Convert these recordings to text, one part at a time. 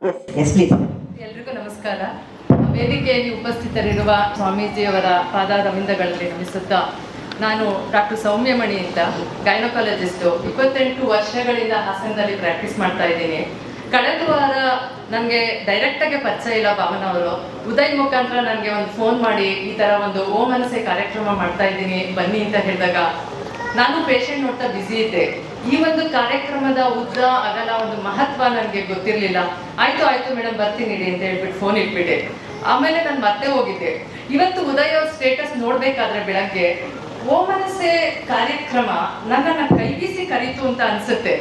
Yes please. ಎಲ್ರಿಗೂ ನಮಸ್ಕಾರ. ವೇದಿಕೆಯಲ್ಲಿ ಉಪಸ್ಥಿತರಿರುವ ಸ್ವಾಮೀಜಿಯವರ ಪಾದಾರವಿಂದಗಳಲ್ಲಿ ನಮಿಸುತ್ತಾ, ನಾನು ಡಾಕ್ಟರ್ ಸೌಮ್ಯಮಣಿ ಅಂತ ಗೈನಕಾಲಜಿಸ್ಟು. 28 ವರ್ಷಗಳಿಂದ ಹಾಸನದಲ್ಲಿ ಪ್ರಾಕ್ಟೀಸ್ ಮಾಡ್ತಾ ಇದ್ದೀನಿ. ಕಳೆದ ವಾರ ನನಗೆ ಡೈರೆಕ್ಟಾಗಿ ಪರಿಚಯ ಇಲ್ಲ ಭಾವನಾ ಅವರು. ಉದಯ್ ಮುಖಾಂತರ ನನಗೆ ಒಂದು ಫೋನ್ ಮಾಡಿ ಈ ಥರ ಒಂದು ಓಮನಸೆ ಕಾರ್ಯಕ್ರಮ ಮಾಡ್ತಾ ಇದ್ದೀನಿ ಬನ್ನಿ ಅಂತ ಹೇಳಿದಾಗ, ನಾನು ಪೇಷಂಟ್ ನೋಡ್ತಾ ಬ್ಯುಸಿ ಇದ್ದೆ. ಈ ಒಂದು ಕಾರ್ಯಕ್ರಮದ ಉದ್ದ ಅಗಲ ಒಂದು ಮಹತ್ವ ನನಗೆ ಗೊತ್ತಿರಲಿಲ್ಲ. ಆಯ್ತು ಮೇಡಮ್ ಬರ್ತೀನಿ ಅಂತ ಹೇಳ್ಬಿಟ್ಟು ಫೋನ್ ಇಟ್ಬಿಟ್ಟೆ. ಆಮೇಲೆ ನಾನು ಮತ್ತೆ ಹೋಗಿದ್ದೆ. ಇವತ್ತು ಉದಯ್ ಅವ್ರ ಸ್ಟೇಟಸ್ ನೋಡ್ಬೇಕಾದ್ರೆ ಬೆಳಗ್ಗೆ ಓಮನಸೆ ಕಾರ್ಯಕ್ರಮ ನನ್ನನ್ನು ಕೈ ಬೀಸಿ ಕರೀತು ಅಂತ ಅನ್ಸುತ್ತೆ.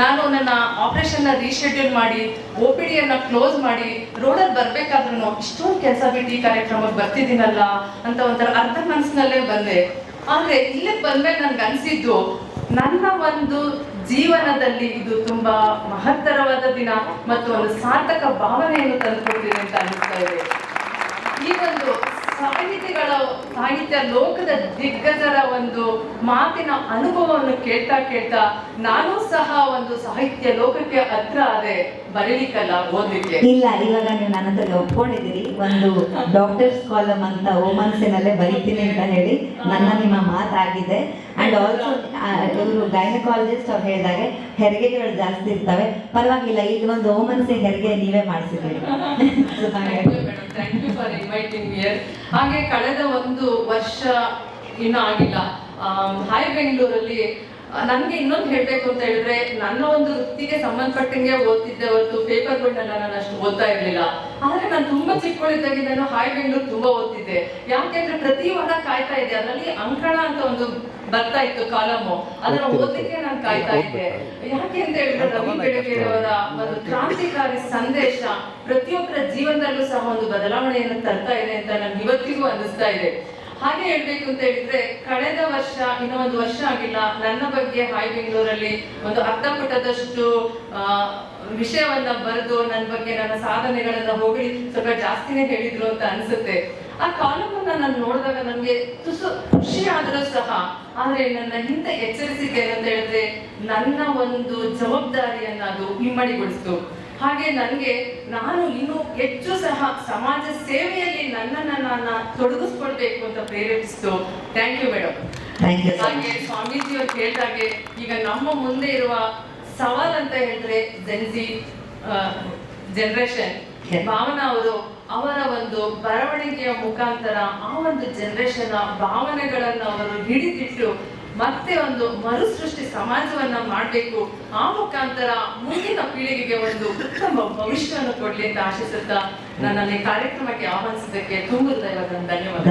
ನಾನು ನನ್ನ ಆಪರೇಷನ್ನ ರೀಶೆಡ್ಯೂಲ್ ಮಾಡಿ OPD ಕ್ಲೋಸ್ ಮಾಡಿ ರೋಡಲ್ಲಿ ಬರ್ಬೇಕಾದ್ರೂ ಇಷ್ಟೊಂದು ಕೆಲಸ ಬಿಟ್ಟು ಈ ಕಾರ್ಯಕ್ರಮಕ್ಕೆ ಬರ್ತಿದ್ದೀನಲ್ಲ ಅಂತ ಒಂಥರ ಅರ್ಧ ಮನಸ್ಸಿನಲ್ಲೇ ಬಂದೆ. ಆದರೆ ಇಲ್ಲಿಗೆ ಬಂದ್ಮೇಲೆ ನನ್ಗೆ ಅನಿಸಿದ್ದು, ನನ್ನ ಒಂದು ಜೀವನದಲ್ಲಿ ಇದು ತುಂಬಾ ಮಹತ್ತರವಾದ ದಿನ ಮತ್ತು ಒಂದು ಸಾರ್ಥಕ ಭಾವನೆಯನ್ನು ತಂದುಕೊಡ್ತೀನಿ ಅಂತ ಅನಿಸ್ತಾ ಇದೆ. ಈ ಒಂದು ಸಾಹಿತ್ಯ ಲೋಕದ ದಿಗ್ಗಜರ ಒಂದು ಮಾತಿನ ಅನುಭವವನ್ನು ಕೇಳ್ತಾ ನಾನು ಸಹ ಒಂದು ಸಾಹಿತ್ಯ ಲೋಕಕ್ಕೆ ಹತ್ರ ಆದೆ, ಬರೀಲಿಕ್ಕಲ್ಲ ಓದ್ಲಿಕ್ಕೆ. ಇಲ್ಲ, ಇವಾಗ ನೀವು ನನ್ನ ಹತ್ರ ಒಪ್ಕೊಂಡಿದ್ದೀರಿ. ಒಂದು ಡಾಕ್ಟರ್ಸ್ ಕಾಲಮ್ ಅಂತ ಓಮನ್ಸಿನಲ್ಲೇ ಬರೀತೀನಿ ಅಂತ ಹೇಳಿ ನಿಮ್ಮ ಮಾತಾಗಿದೆ. ಅಂಡ್ ಆಲ್ಸೋ ಇವರು ಗೈನಕಾಲಜಿಸ್ಟ್ ಅವ್ರು ಹೇಳಿದಾಗೆ ಹೆರಿಗೆಗಳು ಜಾಸ್ತಿ ಇರ್ತವೆ, ಪರವಾಗಿಲ್ಲ ಇಲ್ಲಿ ಒಂದು ಓಮನ್ಸೆ ಹೆರಿಗೆ ನೀವೇ ಮಾಡಿಸಿದ್ದೀರಿ. ಹಾಗೆ ಕಳೆದ ಒಂದು ವರ್ಷ ಇನ್ನೂ ಆಗಿಲ್ಲ ಹಾಯ್ ಬೆಂಗಳೂರಲ್ಲಿ ನನಗೆ ಇನ್ನೊಂದು ಹೇಳ್ಬೇಕು ಅಂತ ಹೇಳಿದ್ರೆ, ನನ್ನ ಒಂದು ವೃತ್ತಿಗೆ ಸಂಬಂಧಪಟ್ಟಂಗೆ ಓದ್ತಿದ್ದೆ ಹೊರತು ಪೇಪರ್ಗಳನ್ನೆಲ್ಲ ನಾನು ಅಷ್ಟು ಓದ್ತಾ ಇರ್ಲಿಲ್ಲ. ಆದ್ರೆ ನಾನು ತುಂಬಾ ಚಿಕ್ಕವಳಿದ್ದಾಗಿ ನಾನು ಹಾಯ್ ಬೆಂಗಳೂರು ತುಂಬಾ ಓದ್ತಿದ್ದೆ. ಯಾಕೆಂದ್ರೆ ಪ್ರತಿ ವಾರ ಕಾಯ್ತಾ ಇದ್ದೆ. ಅದರಲ್ಲಿ ಅಂಕಣ ಅಂತ ಒಂದು ಬರ್ತಾ ಇತ್ತು ಕಾಲಮು, ಅದನ್ನ ಓದಲಿಕ್ಕೆ ನಾನು ಕಾಯ್ತಾ ಇದ್ದೆ. ಯಾಕೆ ಅಂತ ಹೇಳಿದ್ರೆ ರವಿ ಬೆಳಗೆರೆಯವರ ಒಂದು ಕ್ರಾಂತಿಕಾರಿ ಸಂದೇಶ ಪ್ರತಿಯೊಬ್ಬರ ಜೀವನದಲ್ಲೂ ಸಹ ಒಂದು ಬದಲಾವಣೆಯನ್ನು ತರ್ತಾ ಇದೆ ಅಂತ ನನ್ಗೆ ಇವತ್ತಿಗೂ ಅನ್ನಿಸ್ತಾ ಇದೆ. ಹಾಗೆ ಹೇಳ್ಬೇಕು ಅಂತ ಹೇಳಿದ್ರೆ, ಕಳೆದ ವರ್ಷ ಇನ್ನೂ ಒಂದು ವರ್ಷ ಆಗಿಲ್ಲ, ನನ್ನ ಬಗ್ಗೆ ಹಾಯ್ ಬೆಂಗಳೂರಲ್ಲಿ ಒಂದು ಅರ್ಧ ಪುಟದಷ್ಟು ವಿಷಯವನ್ನ ಬರೆದು ನನ್ನ ಬಗ್ಗೆ ನನ್ನ ಸಾಧನೆಗಳನ್ನ ಹೋಗಿ ಸ್ವಲ್ಪ ಜಾಸ್ತಿನೇ ಹೇಳಿದ್ರು ಅಂತ ಅನ್ಸುತ್ತೆ. ಆ ಕಾಲಮನ್ನ ನಾನು ನೋಡಿದಾಗ ನನಗೆ ತುಸು ಖುಷಿ ಆದ್ರೂ ಸಹ, ಆದ್ರೆ ನನ್ನ ಹಿಂದೆ ಎಚ್ಚರಿಸಿಕೆ ಏನಂತ ಹೇಳಿದ್ರೆ, ನನ್ನ ಒಂದು ಜವಾಬ್ದಾರಿಯನ್ನ ಅದು ಇಮ್ಮಡಿಗೊಳಿಸ್ತು. ಹಾಗೆ ನನಗೆ ನಾನು ಇನ್ನೂ ಹೆಚ್ಚು ಸಹ ಸಮಾಜ ಸೇವೆಯಲ್ಲಿ ನನ್ನನ್ನು ನಾನು ತೊಡಗಿಸ್ಕೊಳ್ಬೇಕು ಅಂತ ಪ್ರೇರೇಪಿಸ್ತು. Thank you madam. ಹಾಗೆ ಸ್ವಾಮೀಜಿ ಅವರು ಕೇಳಿದಾಗೆ, ಈಗ ನಮ್ಮ ಮುಂದೆ ಇರುವ ಸವಾಲ್ ಅಂತ ಹೇಳಿದ್ರೆ ಜೆನ್ಜಿ ಜನರೇಷನ್. ಭಾವನಾ ಅವರು ಅವರ ಒಂದು ಬರವಣಿಗೆಯ ಮುಖಾಂತರ ಆ ಒಂದು ಜನರೇಷನ್ ಭಾವನೆಗಳನ್ನ ಅವರು ಹಿಡಿದಿಟ್ಟು ಮತ್ತೆ ಒಂದು ಮರುಸೃಷ್ಟಿ ಸಮಾಜವನ್ನ ಮಾಡಬೇಕು. ಆ ಮುಖಾಂತರ ಮುಂದಿನ ಪೀಳಿಗೆಗೆ ಒಂದು ಉತ್ತಮ ಭವಿಷ್ಯವನ್ನು ಕೊಡ್ಲಿ ಅಂತ ಆಶಿಸುತ್ತಾ ನನ್ನ ಈ ಕಾರ್ಯಕ್ರಮಕ್ಕೆ ಆಹ್ವಾನಿಸಿದ್ದಕ್ಕೆ ತುಂಬ ಧನ್ಯವಾದ.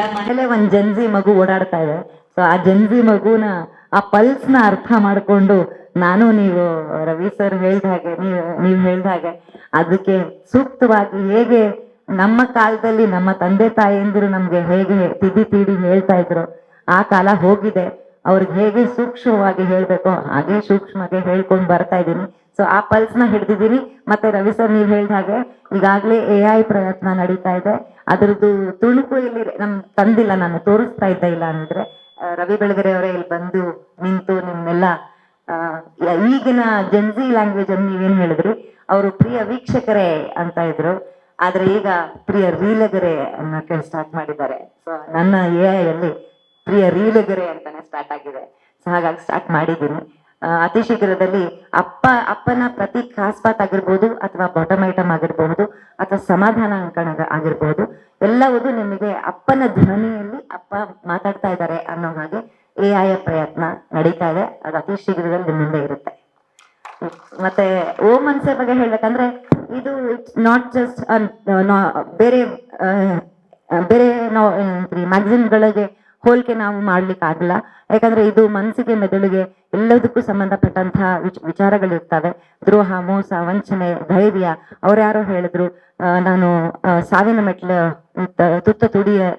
ನಮ್ಮ ಮನೇಲೆ ಒಂದು ಜನ್ಜಿ ಮಗು ಓಡಾಡ್ತಾ ಇದೆ. ಸೊ ಆ ಜನ್ಜಿ ಮಗುನ ಆ ಪಲ್ಸ್ನ ಅರ್ಥ ಮಾಡಿಕೊಂಡು ನಾನು ನೀವು ರವಿ ಸರ್ ಹೇಳ್ದ ಹಾಗೆ ನೀವು ಹೇಳ್ದ ಹಾಗೆ ಅದಕ್ಕೆ ಸೂಕ್ತವಾಗಿ ಹೇಗೆ ನಮ್ಮ ಕಾಲದಲ್ಲಿ ನಮ್ಮ ತಂದೆ ತಾಯಿಯಂದಿರು ನಮ್ಗೆ ಹೇಗೆ ತಿದ್ದಿ ಹೇಳ್ತಾ ಇದ್ರು, ಆ ಕಾಲ ಹೋಗಿದೆ. ಅವ್ರಿಗೆ ಹೇಗೆ ಸೂಕ್ಷ್ಮವಾಗಿ ಹೇಳ್ಬೇಕೋ ಹಾಗೆ ಸೂಕ್ಷ್ಮವಾಗಿ ಹೇಳ್ಕೊಂಡು ಬರ್ತಾ ಇದ್ದೀನಿ. ಸೊ ಆ ಪಲ್ಸ್ನ ಹಿಡ್ದಿದ್ದೀನಿ. ಮತ್ತೆ ರವಿ ಸರ್ ನೀವು ಹೇಳ್ದ ಹಾಗೆ ಈಗಾಗಲೇ AI ಪ್ರಯತ್ನ ನಡೀತಾ ಇದೆ. ಅದ್ರದ್ದು ತುಣುಕು ಇಲ್ಲಿ ತಂದಿಲ್ಲ, ನಾನು ತೋರಿಸ್ತಾ ಇಲ್ಲ ಅನ್ನಿದ್ರೆ ರವಿ ಬೆಳಗೆರೆ ಅವರೇ ಇಲ್ಲಿ ಬಂದು ನಿಂತು ನಿಮ್ನೆಲ್ಲ ಈಗಿನ ಜೆನ್ಜಿ ಲ್ಯಾಂಗ್ವೇಜ್ ಅನ್ನು ನೀವೇನ್ ಹೇಳಿದ್ರಿ, ಅವರು ಪ್ರಿಯ ವೀಕ್ಷಕರೇ ಅಂತ ಇದ್ರು, ಆದ್ರೆ ಈಗ ಪ್ರಿಯ ರೀಲಗರೆ ಅನ್ನೋಕೆ ಸ್ಟಾರ್ಟ್ ಮಾಡಿದ್ದಾರೆ. ಸೊ ನನ್ನ AI ಅಲ್ಲಿ ಪ್ರಿಯ ರೀಲಗರೆ ಅಂತಾನೆ ಸ್ಟಾರ್ಟ್ ಆಗಿದೆ. ಸೊ ಹಾಗಾಗಿ ಸ್ಟಾರ್ಟ್ ಮಾಡಿದ್ದೀನಿ. ಅತಿ ಶೀಘ್ರದಲ್ಲಿ ಅಪ್ಪನ ಪ್ರತಿ ಖಾಸ್ಪಾತ್ ಆಗಿರ್ಬೋದು, ಅಥವಾ ಬಾಟಮ್ ಐಟಮ್ ಆಗಿರಬಹುದು, ಅಥವಾ ಸಮಾಧಾನ ಅಂಕಣ ಆಗಿರ್ಬೋದು, ಎಲ್ಲವೂ ನಿಮಗೆ ಅಪ್ಪನ ಧ್ವನಿಯಲ್ಲಿ ಅಪ್ಪ ಮಾತಾಡ್ತಾ ಇದ್ದಾರೆ ಅನ್ನೋ ಹಾಗೆ AI ಪ್ರಯತ್ನ ನಡೀತಾ ಇದೆ. ಅದು ಅತಿ ಶೀಘ್ರದಲ್ಲಿ ನಿಮ್ಮ ಮುಂದೆ ಇರುತ್ತೆ. ಮತ್ತೆ ಓಮನ್ಸೆ ಬಗ್ಗೆ ಹೇಳ್ಬೇಕಂದ್ರೆ, ಇದು ಇಟ್ಸ್ ನಾಟ್ ಜಸ್ಟ್ ಬೇರೆ ಮ್ಯಾಗಝಿನ್ಗಳಿಗೆ ಹೋಲಿಕೆ ನಾವು ಮಾಡ್ಲಿಕ್ಕೆ ಆಗಲ್ಲ. ಯಾಕಂದ್ರೆ ಇದು ಮನಸ್ಸಿಗೆ ಮೆದುಳಿಗೆ ಎಲ್ಲದಕ್ಕೂ ಸಂಬಂಧಪಟ್ಟಂತಹ ವಿಚಾರಗಳಿರ್ತವೆ. ದ್ರೋಹ, ಮೋಸ, ವಂಚನೆ, ಧೈರ್ಯ. ಯಾರೋ ಹೇಳಿದ್ರು ನಾನು ಸಾವಿನ ಮೆಟ್ಲು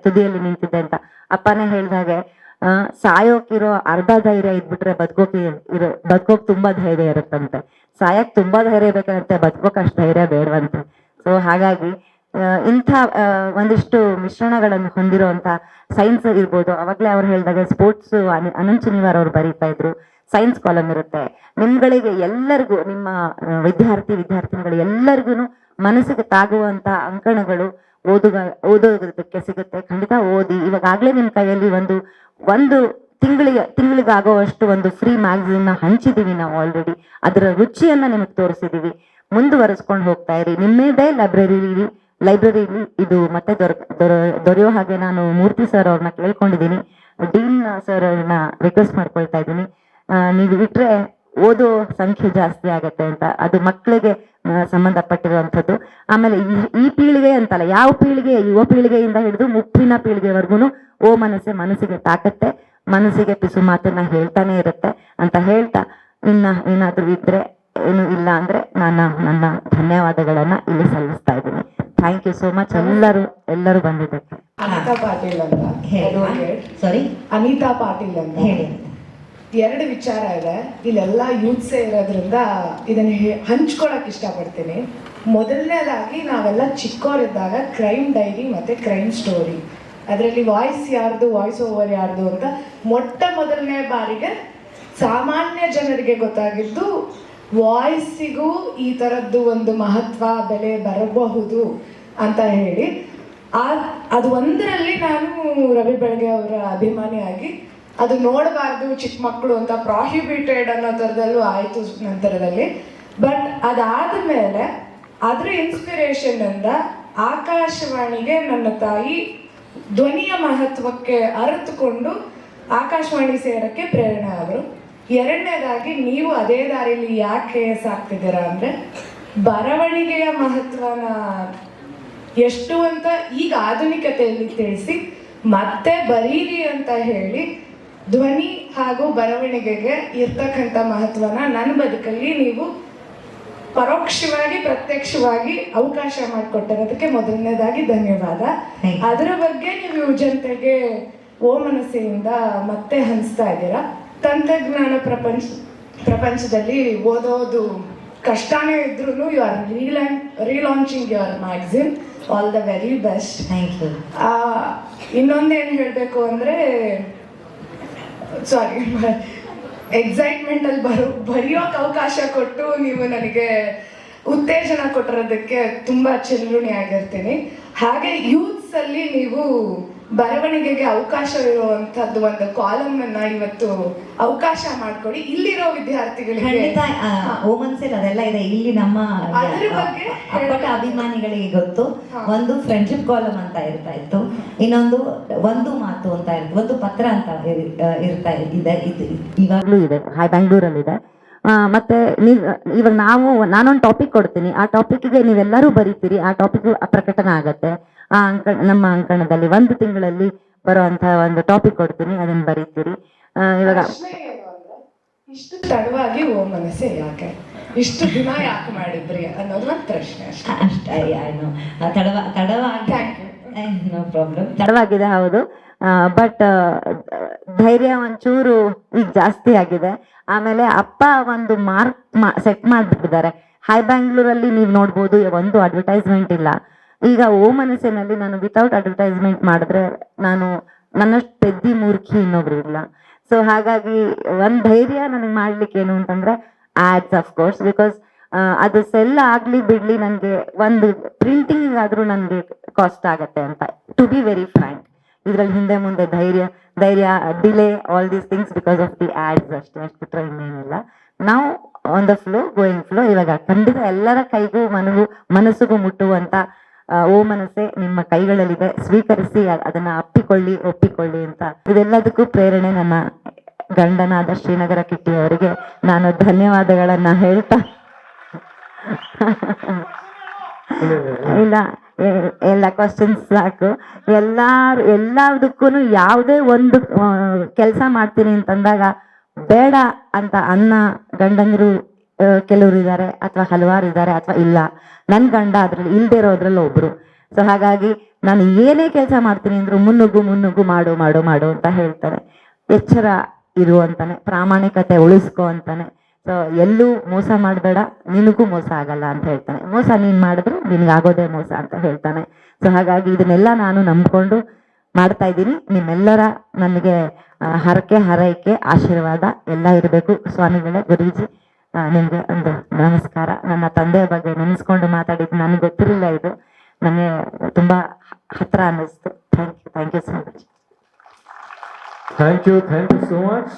ತುದಿಯಲ್ಲಿ ನಿಂತಿದ್ದೆ ಅಂತ. ಅಪ್ಪನೇ ಹೇಳ್ದಾಗೆ ಸಾಯೋಕಿರೋ ಅರ್ಧ ಧೈರ್ಯ ಇದ್ಬಿಟ್ರೆ ಬದುಕೋಕ್ ತುಂಬಾ ಧೈರ್ಯ ಇರುತ್ತಂತೆ. ಸಾಯಕ್ ತುಂಬಾ ಧೈರ್ಯ ಬೇಕಂತೆ, ಬದುಕೋಕ್ ಅಷ್ಟು ಧೈರ್ಯ ಬೇಡವಂತೆ. ಸೊ ಹಾಗಾಗಿ ಇಂಥ ಒಂದಿಷ್ಟು ಮಿಶ್ರಣಗಳನ್ನು ಹೊಂದಿರುವಂತ ಸೈನ್ಸ್ ಇರ್ಬೋದು. ಅವಾಗಲೇ ಅವ್ರು ಹೇಳಿದಾಗ ಸ್ಪೋರ್ಟ್ಸ್ ಅನಂತ್ ಶನಿವಾರ ಅವ್ರು ಬರೀತಾ ಇದ್ರು. ಸೈನ್ಸ್ ಕಾಲಮ್ ಇರುತ್ತೆ. ನಿಮ್ಗಳಿಗೆ ಎಲ್ಲರಿಗೂ ನಿಮ್ಮ ವಿದ್ಯಾರ್ಥಿನಿಗಳು ಎಲ್ಲರಿಗೂ ಮನಸ್ಸಿಗೆ ತಾಗುವಂತ ಅಂಕಣಗಳು ಓದೋದಕ್ಕೆ ಸಿಗುತ್ತೆ. ಖಂಡಿತ ಓದಿ. ಇವಾಗಲೇ ನಿಮ್ಮ ಕೈಯಲ್ಲಿ ಒಂದು ತಿಂಗಳಿಗಾಗುವಷ್ಟು ಒಂದು ಫ್ರೀ ಮ್ಯಾಗಝಿನ್ ಹಂಚಿದೀವಿ ನಾವು ಆಲ್ರೆಡಿ. ಅದರ ರುಚಿಯನ್ನ ನಿಮಗೆ ತೋರಿಸಿದೀವಿ. ಮುಂದುವರಿಸ್ಕೊಂಡು ಹೋಗ್ತಾ ಇರಿ. ನಿಮ್ಮದೇ ಲೈಬ್ರರಿಲಿ ಇದು ಮತ್ತೆ ದೊರೆಯೋ ಹಾಗೆ ನಾನು ಮೂರ್ತಿ ಸರ್ ಅವ್ರನ್ನ ಕೇಳ್ಕೊಂಡಿದ್ದೀನಿ. ಡೀನ್ ಸರ್ ಅವ್ರನ್ನ ರಿಕ್ವೆಸ್ಟ್ ಮಾಡ್ಕೊಳ್ತಾ ಇದ್ದೀನಿ. ನೀವು ಇಟ್ರೆ ಓದೋ ಸಂಖ್ಯೆ ಜಾಸ್ತಿ ಆಗತ್ತೆ ಅಂತ. ಅದು ಮಕ್ಕಳಿಗೆ ಸಂಬಂಧಪಟ್ಟಿರುವಂಥದ್ದು. ಆಮೇಲೆ ಈ ಪೀಳಿಗೆ ಅಂತಲ್ಲ, ಯಾವ ಪೀಳಿಗೆ, ಯುವ ಪೀಳಿಗೆಯಿಂದ ಹಿಡಿದು ಮುಪ್ಪಿನ ಪೀಳಿಗೆವರೆಗೂ ಓ ಮನಸ್ಸಿಗೆ ತಾಕತ್ತೆ, ಮನಸ್ಸಿಗೆ ಪಿಸು ಮಾತನ್ನ ಹೇಳ್ತಾನೆ ಇರುತ್ತೆ ಅಂತ ಹೇಳ್ತಾ, ಏನಾದ್ರೂ ಇದ್ರೆ ಏನು ಇಲ್ಲ ಅಂದ್ರೆ ನನ್ನ ಧನ್ಯವಾದಗಳನ್ನ ಇಲ್ಲಿ ಸಲ್ಲಿಸ್ತಾ ಇದ್ದೀನಿ. ಥ್ಯಾಂಕ್ ಯು ಸೋ ಮಚ್ ಎಲ್ಲರೂ ಬಂದಿದ್ದಕ್ಕೆ. ಅನಿತಾ ಪಾಟೀಲ್ ಅಂತ, ಸಾರಿ ಅನಿತಾ ಪಾಟೀಲ್ ಅಂತ ಹೇಳಿ. ಎರಡು ವಿಚಾರ ಇದೆ. ಇಲ್ಲೆಲ್ಲ ಯೂತ್ಸೇ ಇರೋದ್ರಿಂದ ಇದನ್ನ ಹಂಚ್ಕೊಳಕ್ ಇಷ್ಟಪಡ್ತೀನಿ. ಮೊದಲನೇದಾಗಿ ನಾವೆಲ್ಲ ಚಿಕ್ಕವರಿದ್ದಾಗ ಕ್ರೈಮ್ ಡೈರಿ ಮತ್ತೆ ಕ್ರೈಮ್ ಸ್ಟೋರಿ, ಅದರಲ್ಲಿ ವಾಯ್ಸ್ ಓವರ್ ಯಾರ್ದು ಅಂತ ಮೊದಲನೇ ಬಾರಿಗೆ ಸಾಮಾನ್ಯ ಜನರಿಗೆ ಗೊತ್ತಾಗಿದ್ದು, ವಾಯ್ಸಿಗೂ ಈ ಥರದ್ದು ಒಂದು ಮಹತ್ವ ಬೆಲೆ ಬರಬಹುದು ಅಂತ ಹೇಳಿ. ಅದು ಒಂದರಲ್ಲಿ ನಾನು ರವಿ ಬೆಳಗೆ ಅವರ ಅಭಿಮಾನಿಯಾಗಿ ಅದು ನೋಡಬಾರ್ದು ಚಿಕ್ಕ ಮಕ್ಕಳು ಅಂತ ಪ್ರಾಹಿಬಿಟೆಡ್ ಅನ್ನೋ ಥರದಲ್ಲೂ ಆಯಿತು ನಂತರದಲ್ಲಿ. ಬಟ್ ಅದಾದ ಮೇಲೆ ಅದರ ಇನ್ಸ್ಪಿರೇಷನ್ ಇಂದ ಆಕಾಶವಾಣಿಗೆ ನನ್ನ ತಾಯಿ ಧ್ವನಿಯ ಮಹತ್ವಕ್ಕೆ ಅರಿತುಕೊಂಡು ಆಕಾಶವಾಣಿ ಸೇರಕ್ಕೆ ಪ್ರೇರಣೆ ಆದರು. ಎರಡನೇದಾಗಿ ನೀವು ಅದೇ ದಾರಿಯಲ್ಲಿ ಯಾಕೆ ಸಾಕ್ತಿದ್ದೀರಾ ಅಂದರೆ, ಬರವಣಿಗೆಯ ಮಹತ್ವನ ಎಷ್ಟು ಅಂತ ಈಗ ಆಧುನಿಕತೆಯಲ್ಲಿ ತಿಳಿಸಿ ಮತ್ತೆ ಬರೀರಿ ಅಂತ ಹೇಳಿ ಧ್ವನಿ ಹಾಗೂ ಬರವಣಿಗೆಗೆ ಇರ್ತಕ್ಕಂಥ ಮಹತ್ವನ ನನ್ನ ಬದುಕಲ್ಲಿ ನೀವು ಪರೋಕ್ಷವಾಗಿ ಪ್ರತ್ಯಕ್ಷವಾಗಿ ಅವಕಾಶ ಮಾಡಿಕೊಟ್ಟಿರೋದಕ್ಕೆ ಮೊದಲನೇದಾಗಿ ಧನ್ಯವಾದ. ಅದರ ಬಗ್ಗೆ ನೀವು ಜನತೆಗೆ ಓ ಮನಸ್ಸಿನಿಂದ ಮತ್ತೆ ಹಂಚ್ತಾ ಇದ್ದೀರಾ. ತಂತ್ರಜ್ಞಾನ ಪ್ರಪಂಚದಲ್ಲಿ ಓದೋದು ಕಷ್ಟನೇ ಇದ್ರೂ you are relaunching your magazine. All the very best. Thank you. ಇನ್ನೊಂದೇನು ಹೇಳಬೇಕು ಅಂದರೆ, ಸಾರಿ, ಎಕ್ಸೈಟ್ಮೆಂಟ್ ಅಲ್ಲಿ ಬರೆಯೋಕೆ ಅವಕಾಶ ಕೊಟ್ಟು ನೀವು ನನಗೆ ಉತ್ತೇಜನ ಕೊಟ್ಟಿರೋದಕ್ಕೆ ತುಂಬಾ ಚಿರಋಣಿ ಆಗಿರ್ತೀನಿ. ಹಾಗೆ ಯೂತ್ಸ್ ಅಲ್ಲಿ ನೀವು ಬರವಣಿಗೆಗೆ ಅವಕಾಶ ಇರುವಂತದ್ದು ಒಂದು ಕಾಲಮ್ ಅನ್ನ ಇವತ್ತು ಅವಕಾಶ ಮಾಡ್ಕೊಡಿ. ಇಲ್ಲಿರೋ ವಿದ್ಯಾರ್ಥಿಗಳಿಗೆ ಓಮನ್ಸೆಲ್ ಅದೆಲ್ಲ ಇದೆ. ಇಲ್ಲಿ ನಮ್ಮ ಅದ್ರ ಬಗ್ಗೆ ಅಪ್ಪಟ ಅಭಿಮಾನಿಗಳಿಗೆ ಗೊತ್ತು. ಒಂದು ಫ್ರೆಂಡ್ಶಿಪ್ ಕಾಲಮ್ ಅಂತ ಇರ್ತಾ ಇತ್ತು, ಇನ್ನೊಂದು ಒಂದು ಮಾತು ಅಂತ ಇರ್ತು, ಒಂದು ಪತ್ರ ಅಂತ ಇರ್ತಾ ಇದೆ. ಈಗಾಗಲೂ ಇದೆ, ಬ್ಯಾಂಗ್ಳೂರಲ್ಲಿ ಇದೆ. ಮತ್ತೆ ಇವಾಗ ನಾನೊಂದು ಟಾಪಿಕ್ ಕೊಡ್ತೀನಿ, ಆ ಟಾಪಿಕ್ಗೆ ನೀವೆಲ್ಲರೂ ಬರೀತೀರಿ, ಆ ಟಾಪಿಕ್ ಪ್ರಕಟಣೆ ಆಗತ್ತೆ. ನಮ್ಮ ಅಂಕಣದಲ್ಲಿ 1 ತಿಂಗಳಲ್ಲಿ ಬರುವಂತಹ ಒಂದು ಟಾಪಿಕ್ ಕೊಡ್ತೀನಿ, ಅದನ್ನ ಬರೀತೀರಿ. ಇವಾಗ ಇಷ್ಟು ತಡವಾಗಿ ಓ ಮನಸ್ಸೆ ಯಾಕೆ, ಇಷ್ಟು ದಿನ ಯಾಕೆ ಮಾಡಿದ್ರಿ ಅನ್ನೋದು ಒಂದು ಪ್ರಶ್ನೆ ಅಷ್ಟೇ. No problem. ತಡವಾಗಿದೆ, ಹೌದು. ಬಟ್ ಧೈರ್ಯ ಒಂಚೂರು ಈಗ ಜಾಸ್ತಿ ಆಗಿದೆ. ಆಮೇಲೆ ಅಪ್ಪ ಒಂದು ಮಾರ್ಕ್ ಸೆಟ್ ಮಾಡ್ಬಿಟ್ಟಿದ್ದಾರೆ. ಹೈ ಬ್ಯಾಂಗ್ಳೂರಲ್ಲಿ ನೀವು ನೋಡ್ಬೋದು, ಒಂದು ಅಡ್ವರ್ಟೈಸ್ಮೆಂಟ್ ಇಲ್ಲ. ಈಗ ಓ ಮನಸ್ಸಿನಲ್ಲಿ ನಾನು ವಿತೌಟ್ ಅಡ್ವರ್ಟೈಸ್ಮೆಂಟ್ ಮಾಡಿದ್ರೆ ನನ್ನಷ್ಟು ಪೆದ್ದಿ ಮೂರ್ಖಿ ಇನ್ನೊಬ್ರು ಇಲ್ಲ. ಸೊ ಹಾಗಾಗಿ ಒಂದು ಧೈರ್ಯ ನನಗೆ ಮಾಡ್ಲಿಕ್ಕೆ ಏನು ಅಂತಂದ್ರೆ ಆಡ್ಸ್, ಆಫ್ ಕೋರ್ಸ್, ಬಿಕಾಸ್ ಅದು ಸೆಲ್ ಆಗ್ಲಿ ಬಿಡ್ಲಿ ನನಗೆ ಒಂದು ಪ್ರಿಂಟಿಂಗ್ ಆದ್ರೂ ನನಗೆ ಕಾಸ್ಟ್ ಆಗತ್ತೆ ಅಂತ, ಟು ಬಿ ವೆರಿ ಫ್ರ್ಯಾಂಕ್. ಇದ್ರಲ್ಲಿ ಹಿಂದೆ ಮುಂದೆ ಧೈರ್ಯ delay all these things because of the odds ಅಷ್ಟೇ ಬಿಟ್ರೆ ಇನ್ನೇನಿಲ್ಲ. ನಾವು on the flow, going flow. ಇವಾಗ ಖಂಡಿತ ಎಲ್ಲರ ಕೈಗೂ ಮನಸ್ಸಿಗೂ ಮುಟ್ಟುವಂತ ಓ ಮನಸ್ಸೆ ನಿಮ್ಮ ಕೈಗಳಲ್ಲಿದೆ, ಸ್ವೀಕರಿಸಿ ಅದನ್ನ ಒಪ್ಪಿಕೊಳ್ಳಿ ಅಂತ. ಇದೆಲ್ಲದಕ್ಕೂ ಪ್ರೇರಣೆ ನನ್ನ ಗಂಡನಾದ ಶ್ರೀನಗರ ಕಿಟ್ಟಿ ಅವರಿಗೆ ನಾನು ಧನ್ಯವಾದಗಳನ್ನ ಹೇಳ್ತಾ, ಇಲ್ಲ ಎಲ್ಲ ಕ್ವಶನ್ಸ್ ಸಾಕು. ಎಲ್ಲದಕ್ಕೂ ಯಾವುದೇ ಒಂದು ಕೆಲಸ ಮಾಡ್ತೀನಿ ಅಂತಂದಾಗ ಬೇಡ ಅಂತ ಗಂಡಂದಿರು ಕೆಲವರು ಇದ್ದಾರೆ, ಅಥವಾ ಹಲವಾರು ಇದ್ದಾರೆ, ಅಥವಾ ಇಲ್ಲ. ನನ್ನ ಗಂಡ ಅದ್ರಲ್ಲಿ ಇಲ್ದೇ ಇರೋದ್ರಲ್ಲಿ ಒಬ್ರು. ಸೊ ಹಾಗಾಗಿ ನಾನು ಏನೇ ಕೆಲಸ ಮಾಡ್ತೀನಿ ಅಂದ್ರು ಮುನ್ನುಗ್ಗು ಮಾಡು ಅಂತ ಹೇಳ್ತಾನೆ. ಎಚ್ಚರ ಇರು ಅಂತಾನೆ, ಪ್ರಾಮಾಣಿಕತೆ ಉಳಿಸ್ಕೊ ಅಂತಾನೆ. ಸೊ ಎಲ್ಲೂ ಮೋಸ ಮಾಡಬೇಡ, ನಿನಗೂ ಮೋಸ ಆಗಲ್ಲ ಅಂತ ಹೇಳ್ತಾನೆ. ಮೋಸ ನೀನ್ ಮಾಡಿದ್ರು ನಿನ್ಗಾಗೋದೇ ಮೋಸ ಅಂತ ಹೇಳ್ತಾನೆ. ಸೊ ಹಾಗಾಗಿ ಇದನ್ನೆಲ್ಲ ನಾನು ನಂಬ್ಕೊಂಡು ಮಾಡ್ತಾ ಇದ್ದೀನಿ. ನಿಮ್ಮೆಲ್ಲರ ನನಗೆ ಹರಕೆ ಹಾರೈಕೆ ಆಶೀರ್ವಾದ ಎಲ್ಲ ಇರಬೇಕು. ಸ್ವಾಮಿಗಳೇ, ಗುರೂಜಿ, ನಿಮ್ಗೆ ಒಂದು ನಮಸ್ಕಾರ. ನನ್ನ ತಂದೆಯ ಬಗ್ಗೆ ನೆನೆಸ್ಕೊಂಡು ಮಾತಾಡಿದ್ದು ನನಗೆ ಗೊತ್ತಿರಲಿಲ್ಲ, ಇದು ನನಗೆ ತುಂಬಾ ಹತ್ರ ಅನ್ನಿಸ್ತು. Thank you so much. Thank you so much.